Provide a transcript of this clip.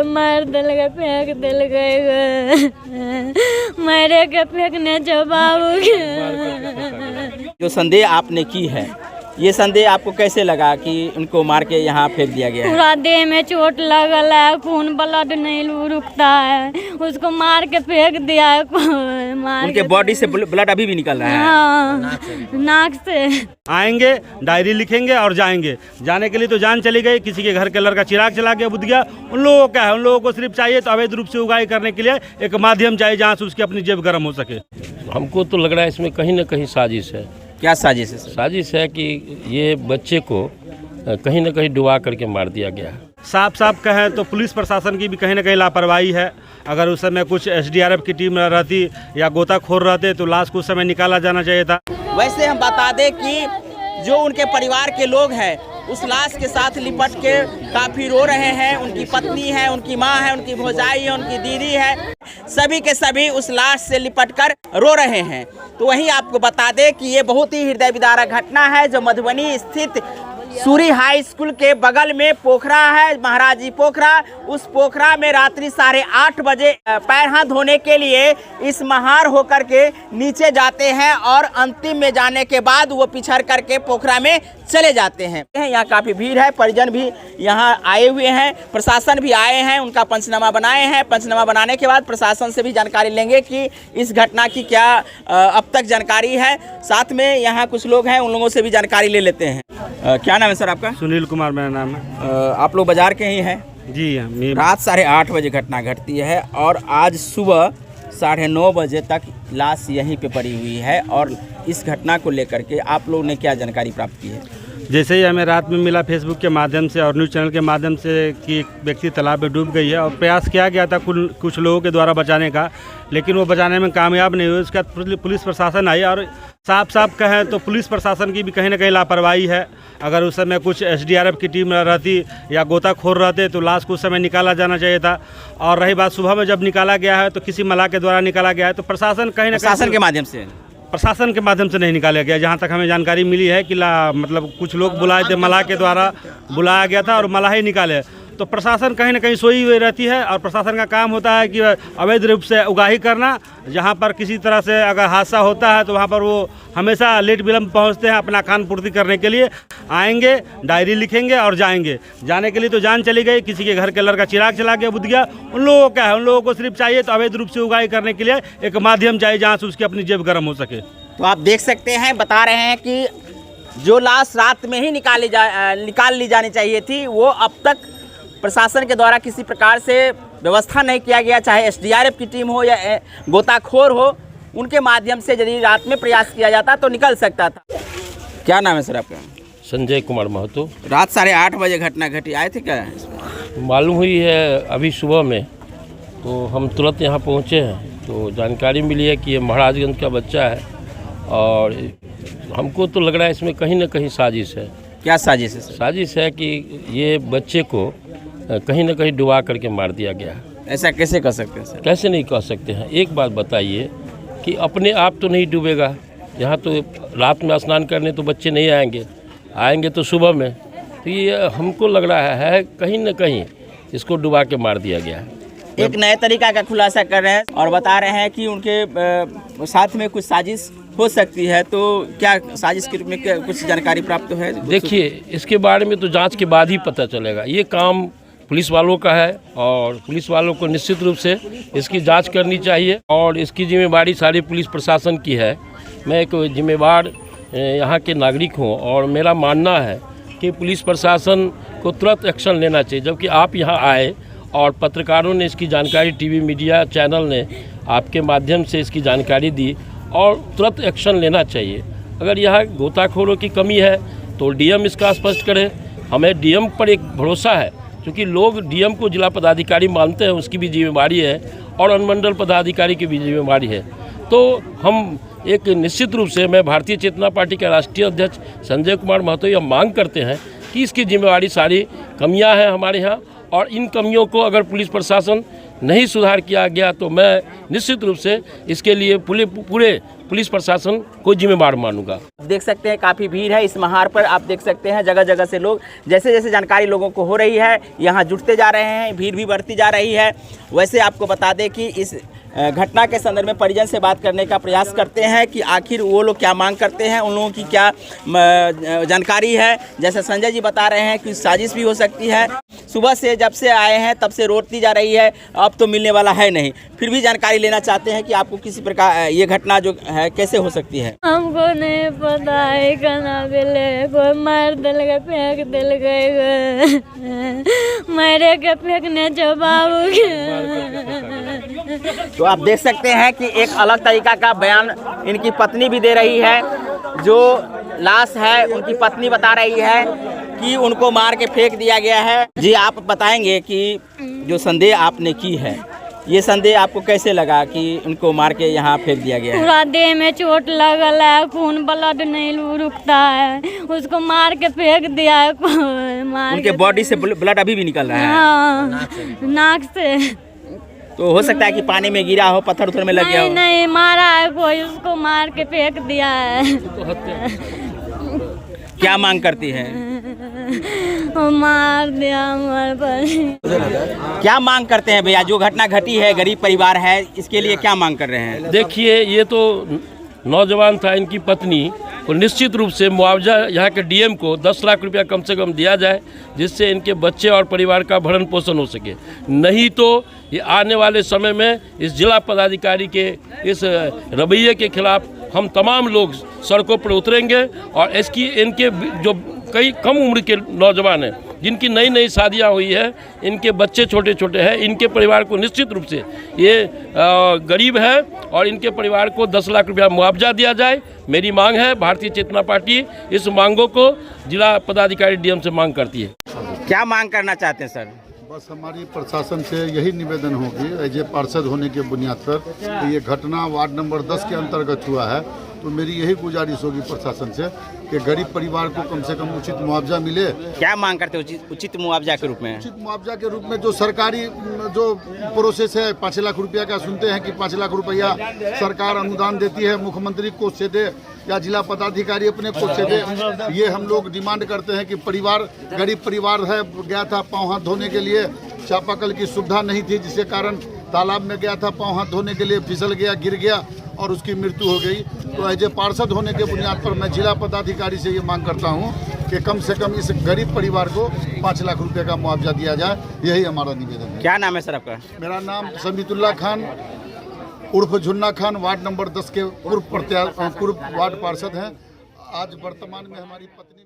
मार दिल गए, फेंक दिल गए, मारे के फेंकने जवाब। जो संदेह आपने की है, ये संदेह आपको कैसे लगा कि उनको मार के यहाँ फेंक दिया गया है? पूरा देह में चोट लगल है, खून ब्लड नहीं रुकता है, उसको मार के फेंक दिया है। उनके बॉडी से ब्लड अभी भी निकल रहा है? हाँ, नाक से। आएंगे, डायरी लिखेंगे और जाएंगे। जाने के लिए तो जान चली गई, किसी के घर के लड़का चिराग चला गया, बुझ गया। उन लोगों का है, उन लोगों को सिर्फ चाहिए तो अवैध रूप से उगाई करने के लिए एक माध्यम चाहिए जहाँ से उसकी अपनी जेब गर्म हो सके। हमको तो लग रहा है इसमें कहीं न कहीं साजिश है। क्या साजिश है? साजिश है कि ये बच्चे को कहीं न कहीं डुबा करके मार दिया गया है। साफ साफ कहें तो पुलिस प्रशासन की भी कहीं न कहीं लापरवाही है। अगर उस समय कुछ SDRF की टीम रहती या गोताखोर रहते तो लाश को उस समय निकाला जाना चाहिए था। वैसे हम बता दें कि जो उनके परिवार के लोग हैं उस लाश के साथ लिपट के काफ़ी रो रहे हैं। उनकी पत्नी है, उनकी माँ है, उनकी भौजाई है, उनकी दीदी है, सभी के सभी उस लाश से लिपट कर रो रहे हैं। तो वहीं आपको बता दें कि ये बहुत ही हृदय विदारक घटना है जो मधुबनी स्थित सूरी हाई स्कूल के बगल में पोखरा है, महाराजी पोखरा। उस पोखरा में रात्रि 8:30 बजे पैर हाथ धोने के लिए इस महार होकर के नीचे जाते हैं और अंतिम में जाने के बाद वो पिछड़ करके पोखरा में चले जाते हैं। यहाँ काफ़ी भीड़ है, परिजन भी यहाँ आए हुए हैं, प्रशासन भी आए हैं, उनका पंचनामा बनाए हैं। पंचनामा बनाने के बाद प्रशासन से भी जानकारी लेंगे कि इस घटना की क्या अब तक जानकारी है। साथ में यहाँ कुछ लोग हैं, उन लोगों से भी जानकारी ले लेते हैं। क्या नाम है सर आपका? सुनील कुमार मेरा नाम है। आप लोग बाजार के ही हैं? जी हाँ। रात 8:30 बजे घटना घटती है और आज सुबह 9:30 बजे तक लाश यहीं पे पड़ी हुई है। और इस घटना को लेकर के आप लोगों ने क्या जानकारी प्राप्त की है? जैसे ही हमें रात में मिला फेसबुक के माध्यम से और न्यूज़ चैनल के माध्यम से कि एक व्यक्ति तालाब में डूब गई है और प्रयास किया गया था कुछ लोगों के द्वारा बचाने का, लेकिन वो बचाने में कामयाब नहीं हुए। उसके बाद पुलिस प्रशासन आई और साफ साफ कहें तो पुलिस प्रशासन की भी कहीं न कहीं लापरवाही है। अगर उस समय कुछ SDRF की टीम रहती या गोताखोर रहते तो लाश को उस समय निकाला जाना चाहिए था। और रही बात सुबह में जब निकाला गया है तो किसी मलाह के द्वारा निकाला गया है, तो प्रशासन कहीं न कहीं प्रशासन के माध्यम से नहीं निकाला गया। जहाँ तक हमें जानकारी मिली है कि मतलब कुछ लोग बुलाए थे, मलाह के द्वारा बुलाया गया था और मलाह ही निकाले। तो प्रशासन कहीं न कहीं सोई हुई रहती है और प्रशासन का काम होता है कि अवैध रूप से उगाही करना। जहाँ पर किसी तरह से अगर हादसा होता है तो वहाँ पर वो हमेशा लेट विलम्ब पहुँचते हैं अपना खान पूर्ति करने के लिए। आएंगे, डायरी लिखेंगे और जाएंगे। जाने के लिए तो जान चली गई, किसी के घर के लड़का चिराग चला गया, बुझ गया। उन लोगों का है, उन लोगों को सिर्फ चाहिए तो अवैध रूप से उगाही करने के लिए एक माध्यम चाहिए जहाँ से उसकी अपनी जेब गर्म हो सके। तो आप देख सकते हैं, बता रहे हैं कि जो लाश रात में ही निकाल ली जानी चाहिए थी, वो अब तक प्रशासन के द्वारा किसी प्रकार से व्यवस्था नहीं किया गया। चाहे SDRF की टीम हो या गोताखोर हो, उनके माध्यम से यदि रात में प्रयास किया जाता तो निकल सकता था। क्या नाम है सर आपका? संजय कुमार महतो। रात 8:30 बजे घटना घटी, आए थे क्या? मालूम हुई है अभी सुबह में, तो हम तुरंत यहाँ पहुँचे हैं तो जानकारी मिली है कि ये महाराजगंज का बच्चा है और हमको तो लग रहा है इसमें कहीं न कहीं साजिश है। क्या साजिश है? साजिश है कि ये बच्चे को कहीं न कहीं डुबा करके मार दिया गया है। ऐसा कैसे कर सकते हैं सर? कैसे नहीं कह सकते हैं? एक बात बताइए कि अपने आप तो नहीं डूबेगा। यहाँ तो रात में स्नान करने तो बच्चे नहीं आएंगे तो सुबह में। तो ये हमको लग रहा है कहीं न कहीं इसको डुबा के मार दिया गया है। एक नए तरीका का खुलासा कर रहे हैं और बता रहे हैं कि उनके साथ में कुछ साजिश हो सकती है। तो क्या साजिश के रूप में कुछ जानकारी प्राप्त है? देखिए, इसके बारे में तो जांच के बाद ही पता चलेगा। ये काम पुलिस वालों का है और पुलिस वालों को निश्चित रूप से इसकी जांच करनी चाहिए और इसकी जिम्मेदारी सारी पुलिस प्रशासन की है। मैं एक जिम्मेवार यहाँ के नागरिक हूँ और मेरा मानना है कि पुलिस प्रशासन को तुरंत एक्शन लेना चाहिए। जबकि आप यहाँ आए और पत्रकारों ने इसकी जानकारी, टीवी मीडिया चैनल ने आपके माध्यम से इसकी जानकारी दी और तुरंत एक्शन लेना चाहिए। अगर यहाँ गोताखोरों की कमी है तो डीएम इसका स्पष्ट करे। हमें डीएम पर एक भरोसा है, क्योंकि लोग डीएम को जिला पदाधिकारी मानते हैं, उसकी भी जिम्मेवारी है और अनुमंडल पदाधिकारी की भी जिम्मेवारी है। तो हम एक निश्चित रूप से, मैं भारतीय चेतना पार्टी के राष्ट्रीय अध्यक्ष संजय कुमार महतो यह मांग करते हैं कि इसकी जिम्मेवारी, सारी कमियां हैं हमारे यहाँ और इन कमियों को अगर पुलिस प्रशासन नहीं सुधार किया गया तो मैं निश्चित रूप से इसके लिए पूरे पुलिस प्रशासन को जिम्मेदार मानूंगा। देख सकते हैं काफ़ी भीड़ है इस महार पर। आप देख सकते हैं जगह जगह से लोग, जैसे जैसे जानकारी लोगों को हो रही है यहाँ जुटते जा रहे हैं, भीड़ भी बढ़ती जा रही है। वैसे आपको बता दें कि इस घटना के संदर्भ में परिजन से बात करने का प्रयास करते हैं कि आखिर वो लोग क्या मांग करते हैं, उन लोगों की क्या जानकारी है। जैसे संजय जी बता रहे हैं कि साजिश भी हो सकती है। सुबह से जब से आए हैं तब से रोकती जा रही है, अब तो मिलने वाला है नहीं। फिर भी जानकारी लेना चाहते हैं कि आपको किसी प्रकार ये घटना जो है कैसे हो सकती है। हमको नहीं पता है, खाना दिले कोई मार दिल के फेंक दिल गए, मारे के फेंकने जवाब। तो आप देख सकते हैं कि एक अलग तरीका का बयान इनकी पत्नी भी दे रही है। जो लाश है उनकी पत्नी बता रही है कि उनको मार के फेंक दिया गया है। जी आप बताएंगे कि जो संदेह आपने की है, ये संदेह आपको कैसे लगा कि उनको मार के यहाँ फेंक दिया गया है? पूरा देह में चोट लगल है, खून ब्लड नहीं रुकता है, उसको मार के फेंक दिया है। मार उनके बॉडी से ब्लड अभी भी निकल रहा है? हाँ, नाक से। तो हो सकता है कि पानी में गिरा हो, पत्थर उथर में लग गया हो। नहीं मारा है कोई, उसको मार के फेंक दिया है। क्या मांग करती है? मार दिया हमारे पर। क्या मांग करते हैं भैया? जो घटना घटी है, गरीब परिवार है, इसके लिए क्या मांग कर रहे हैं? देखिए, ये तो नौजवान था, इनकी पत्नी को निश्चित रूप से मुआवजा यहाँ के डीएम को 10 लाख रुपया कम से कम दिया जाए, जिससे इनके बच्चे और परिवार का भरण पोषण हो सके। नहीं तो ये आने वाले समय में इस जिला पदाधिकारी के इस रवैये के खिलाफ हम तमाम लोग सड़कों पर उतरेंगे। और इनके जो कई कम उम्र के नौजवान हैं, जिनकी नई नई शादियां हुई है, इनके बच्चे छोटे छोटे हैं, इनके परिवार को निश्चित रूप से ये गरीब है और इनके परिवार को 10 लाख रुपया मुआवजा दिया जाए। मेरी मांग है, भारतीय चेतना पार्टी इस मांगों को जिला पदाधिकारी डीएम से मांग करती है। क्या मांग करना चाहते हैं सर? बस हमारी प्रशासन से यही निवेदन होगी, एज ए पार्षद होने के बुनियाद पर तो ये घटना वार्ड नंबर 10 के अंतर्गत हुआ है, तो मेरी यही गुजारिश होगी प्रशासन से कि गरीब परिवार को कम से कम उचित मुआवजा मिले। क्या मांग करते हो उचित मुआवजा के रूप में? उचित मुआवजा के रूप में जो सरकारी जो प्रोसेस है, 5 लाख रुपया का सुनते हैं कि 5 लाख रुपया सरकार अनुदान देती है, मुख्यमंत्री कोष से दे या जिला पदाधिकारी अपने कोष से दे। ये हम लोग डिमांड करते हैं कि परिवार गरीब परिवार है, गया था पाँव हाथ धोने के लिए, चापाकल की सुविधा नहीं थी, जिसके कारण तालाब में गया था पाँव हाथ धोने के लिए, फिसल गया, गिर गया और उसकी मृत्यु हो गई। तो एज ए पार्षद होने के बुनियाद पर मैं जिला पदाधिकारी से ये मांग करता हूँ कि कम से कम इस गरीब परिवार को 5 लाख रुपए का मुआवजा दिया जाए। यही हमारा निवेदन है। क्या नाम है सर आपका? मेरा नाम समीतुल्लाह खान उर्फ झुन्ना खान, वार्ड नंबर 10 के पूर्व वार्ड पार्षद हैं। आज वर्तमान में हमारी पत्नी